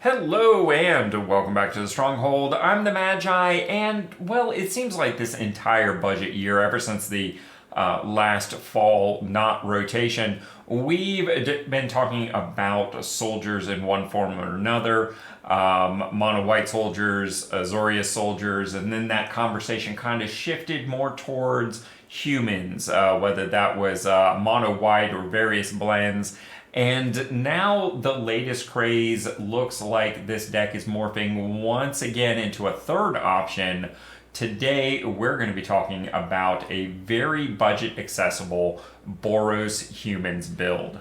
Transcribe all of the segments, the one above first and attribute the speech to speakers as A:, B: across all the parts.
A: Hello and welcome back to the Stronghold. I'm the Magi, and well, it seems like this entire budget year, ever since the last fall not rotation, we've been talking about soldiers in one form or another, mono white soldiers, Azorius soldiers, and then that conversation kind of shifted more towards humans, whether that was mono white or various blends. And now the latest craze looks like this deck is morphing once again into a third option. Today we're going to be talking about a very budget accessible Boros humans build.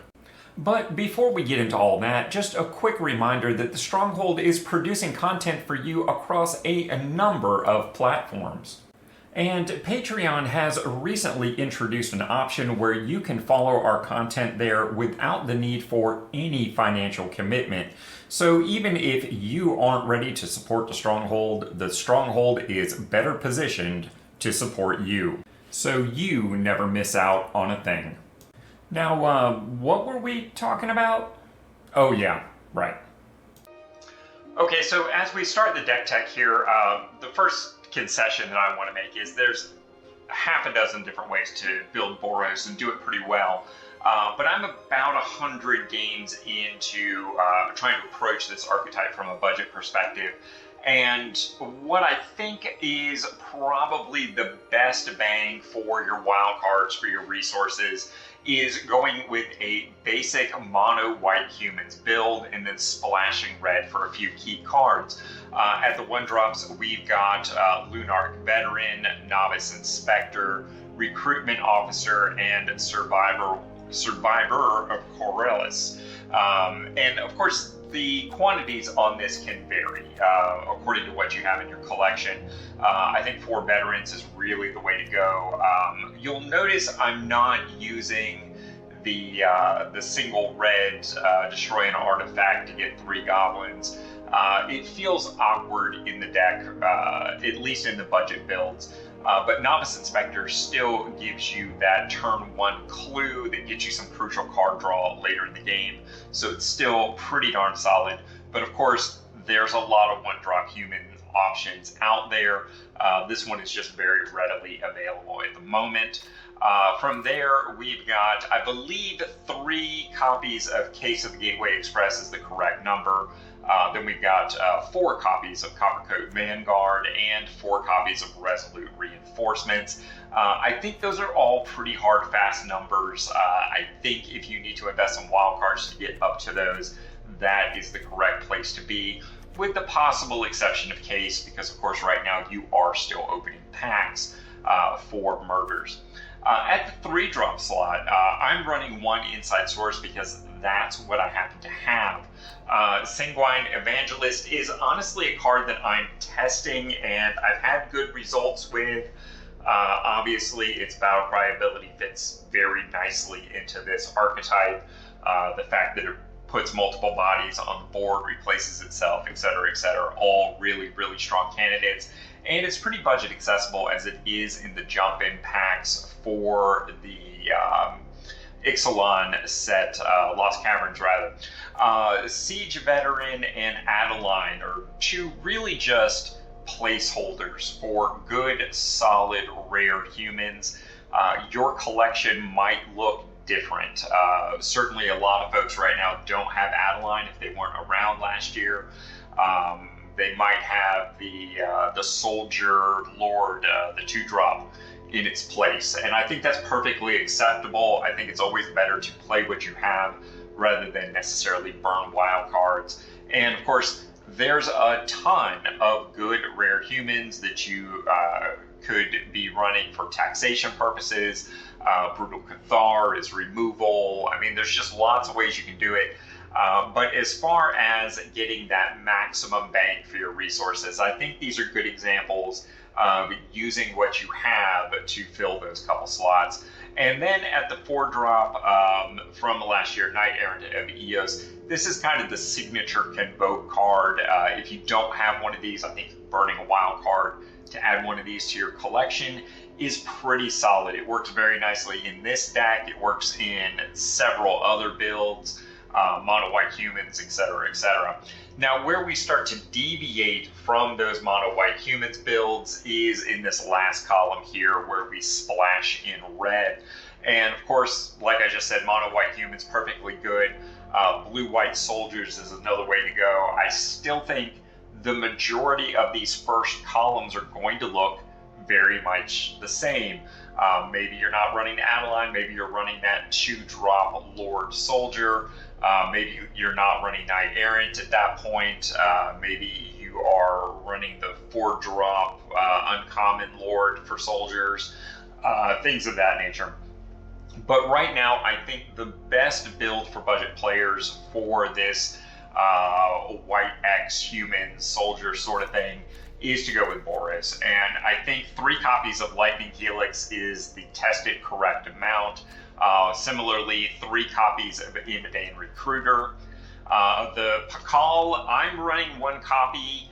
A: But before we get into all that, just a quick reminder that the Stronghold is producing content for you across a number of platforms. And Patreon has recently introduced an option where you can follow our content there without the need for any financial commitment. So even if you aren't ready to support the Stronghold is better positioned to support you. So you never miss out on a thing. Now, what were we talking about? Oh yeah, right. Okay, so as we start the deck tech here, the first concession that I want to make is there's half a dozen different ways to build Boros and do it pretty well. But I'm about 100 games into trying to approach this archetype from a budget perspective. And what I think is probably the best bang for your wild cards, for your resources, is going with a basic mono white humans build and then splashing red for a few key cards. At the 1-drops, we've got Lunarch Veteran, Novice Inspector, Recruitment Officer, and Survivor of Corellis. And of course, the quantities on this can vary according to what you have in your collection. I think 4 veterans is really the way to go. You'll notice I'm not using the single red destroy an artifact to get 3 goblins. It feels awkward in the deck, at least in the budget builds. But Novice Inspector still gives you that turn 1 clue that gets you some crucial card draw later in the game. So it's still pretty darn solid. But of course, there's a lot of 1-drop human options out there. This one is just very readily available at the moment. From there, we've got, I believe, 3 copies of Case of the Gateway Express is the correct number. Then we've got 4 copies of Coppercoat Vanguard and 4 copies of Resolute Reinforcements. I think those are all pretty hard, fast numbers. I think if you need to invest in wildcards to get up to those, that is the correct place to be, with the possible exception of Case, because of course right now you are still opening packs for murders. At the 3-drop slot, I'm running 1 Inside Source because that's what I happen to have. Sanguine Evangelist is honestly a card that I'm testing and I've had good results with. Obviously, its battle cry ability fits very nicely into this archetype. The fact that it puts multiple bodies on the board, replaces itself, etc., all really, really strong candidates. And it's pretty budget accessible as it is in the jump-in packs for the Ixalan set, Lost Caverns rather. Siege Veteran and Adeline are 2 really just placeholders for good, solid, rare humans. Your collection might look different. Certainly a lot of folks right now don't have Adeline if they weren't around last year. They might have the Soldier Lord, the 2-drop in its place. And I think that's perfectly acceptable. I think it's always better to play what you have rather than necessarily burn wild cards. And of course, there's a ton of good rare humans that you could be running for taxation purposes. Brutal Cathar is removal. I mean, there's just lots of ways you can do it. But as far as getting that maximum bang for your resources, I think these are good examples of using what you have to fill those couple slots. And then at the 4-drop from last year, Knight Errant of Eos, this is kind of the signature Convoke card. If you don't have one of these, I think burning a wild card to add one of these to your collection is pretty solid. It works very nicely in this deck. It works in several other builds. Mono white humans, etc., etc. Now, where we start to deviate from those mono white humans builds is in this last column here where we splash in red. And of course, like I just said, mono white humans, perfectly good. Blue white soldiers is another way to go. I still think the majority of these first columns are going to look very much the same. Maybe you're not running Adeline, maybe you're running that 2-drop Lord Soldier, maybe you're not running Knight Errant at that point, maybe you are running the 4-drop Uncommon Lord for soldiers, things of that nature. But right now, I think the best build for budget players for this white X human soldier sort of thing is to go with Boros. And I think 3 copies of Lightning Helix is the tested correct amount. Similarly, 3 copies of Imidane Recruiter. The Pakal, I'm running 1 copy.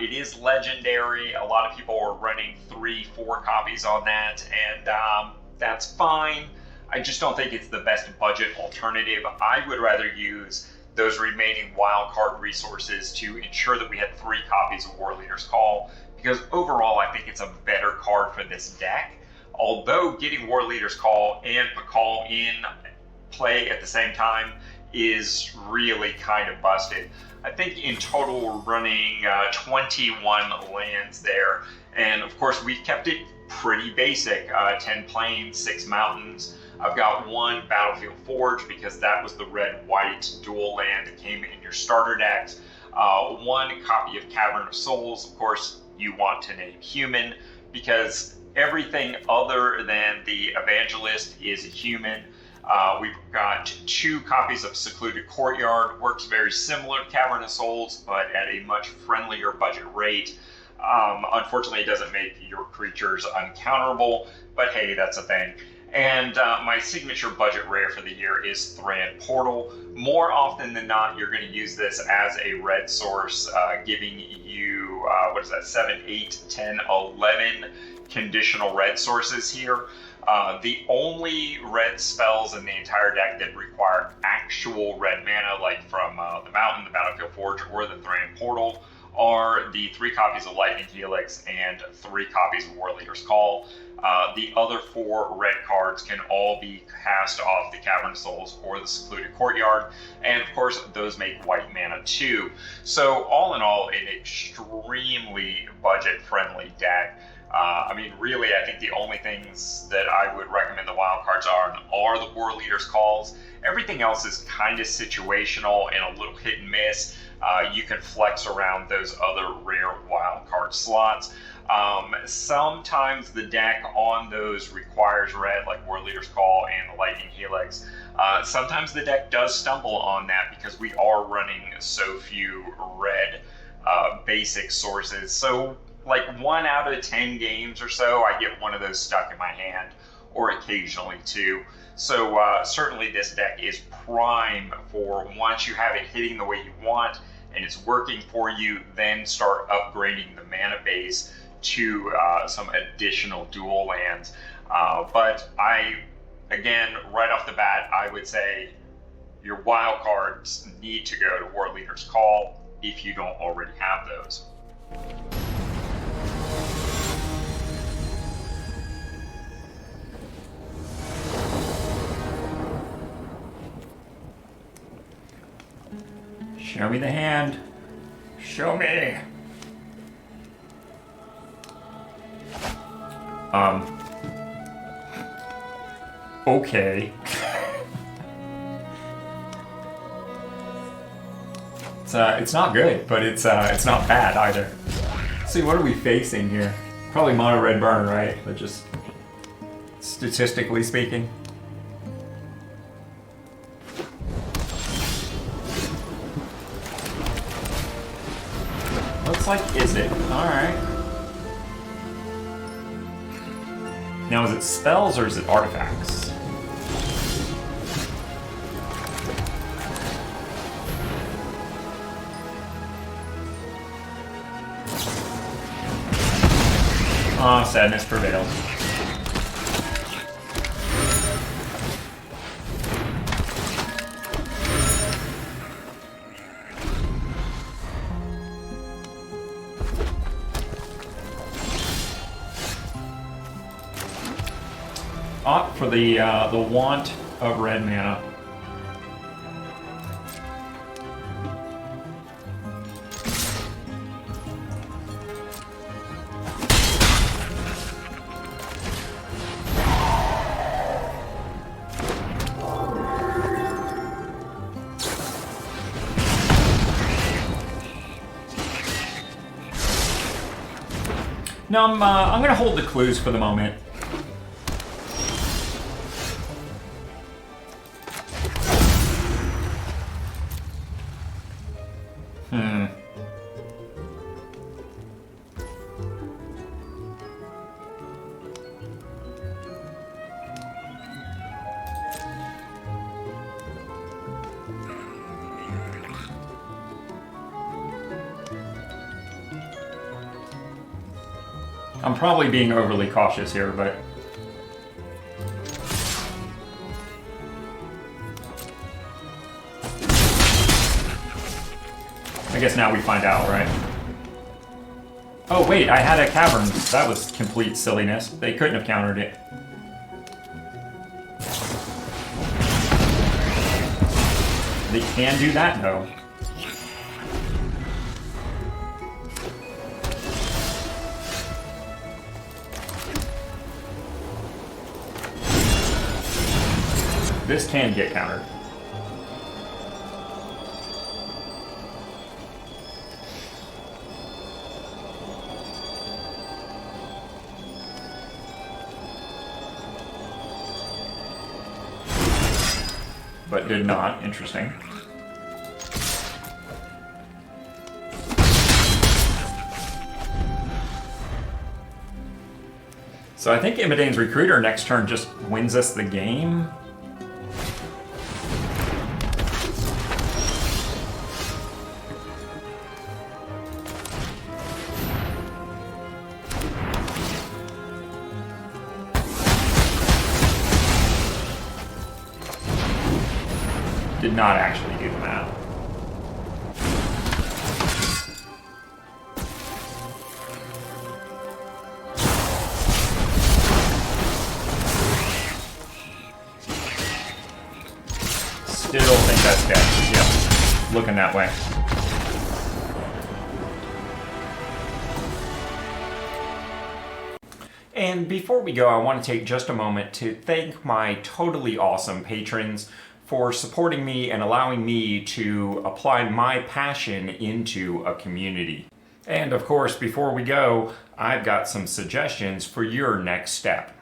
A: It is legendary. A lot of people are running 3-4 copies on that, and that's fine. I just don't think it's the best budget alternative. I would rather use those remaining wildcard resources to ensure that we had 3 copies of Warleader's Call, because overall I think it's a better card for this deck. Although getting Warleader's Call and Pakal in play at the same time is really kind of busted. I think in total we're running 21 lands there, and of course we've kept it pretty basic. 10 plains, 6 mountains. I've got 1 Battlefield Forge because that was the red-white dual land that came in your starter decks. 1 copy of Cavern of Souls. Of course, you want to name human because everything other than the Evangelist is a human. We've got 2 copies of Secluded Courtyard. Works very similar to Cavern of Souls, but at a much friendlier budget rate. Unfortunately, it doesn't make your creatures uncounterable, but hey, that's a thing. And my signature budget rare for the year is Thran Portal. More often than not, you're going to use this as a red source, giving you, 7, 8, 10, 11 conditional red sources here. The only red spells in the entire deck that require actual red mana, like from the Mountain, the Battlefield Forge, or the Thran Portal, are the 3 copies of Lightning Helix and 3 copies of Warleader's Call. The other 4 red cards can all be cast off the Cavern of Souls or the Secluded Courtyard, and of course those make white mana too. So all in all, an extremely budget-friendly deck. I mean, really, I think the only things that I would recommend the wild cards are the Warleader's Calls. Everything else is kind of situational and a little hit and miss. You can flex around those other rare wild card slots. Sometimes the deck on those requires red, like Warleader's Call and the Lightning Helix. Sometimes the deck does stumble on that because we are running so few red basic sources. So like 1 out of 10 games or so, I get one of those stuck in my hand, or occasionally 2. So certainly this deck is prime for, once you have it hitting the way you want and it's working for you, then start upgrading the mana base to some additional dual lands. But again, right off the bat, I would say your wild cards need to go to Warleader's Call if you don't already have those. Show me the hand. Show me. Okay. It's not good, but it's not bad either. Let's see, what are we facing here? Probably mono red burn, right? But just statistically speaking. Looks like is it? Alright. Now is it spells or is it artifacts? Ah, sadness prevails. opt for the want of red mana. No, I'm going to hold the clues for the moment. I'm probably being overly cautious here, but... I guess now we find out, right? Oh wait, I had a Caverns. That was complete silliness. They couldn't have countered it. They can do that, though. This can get countered. But did not. Interesting. So I think Imidane's Recruiter next turn just wins us the game. Did not actually do the math. Still think that's dead. Yep. Looking that way. And before we go, I want to take just a moment to thank my totally awesome patrons for supporting me and allowing me to apply my passion into a community. And of course, before we go, I've got some suggestions for your next step.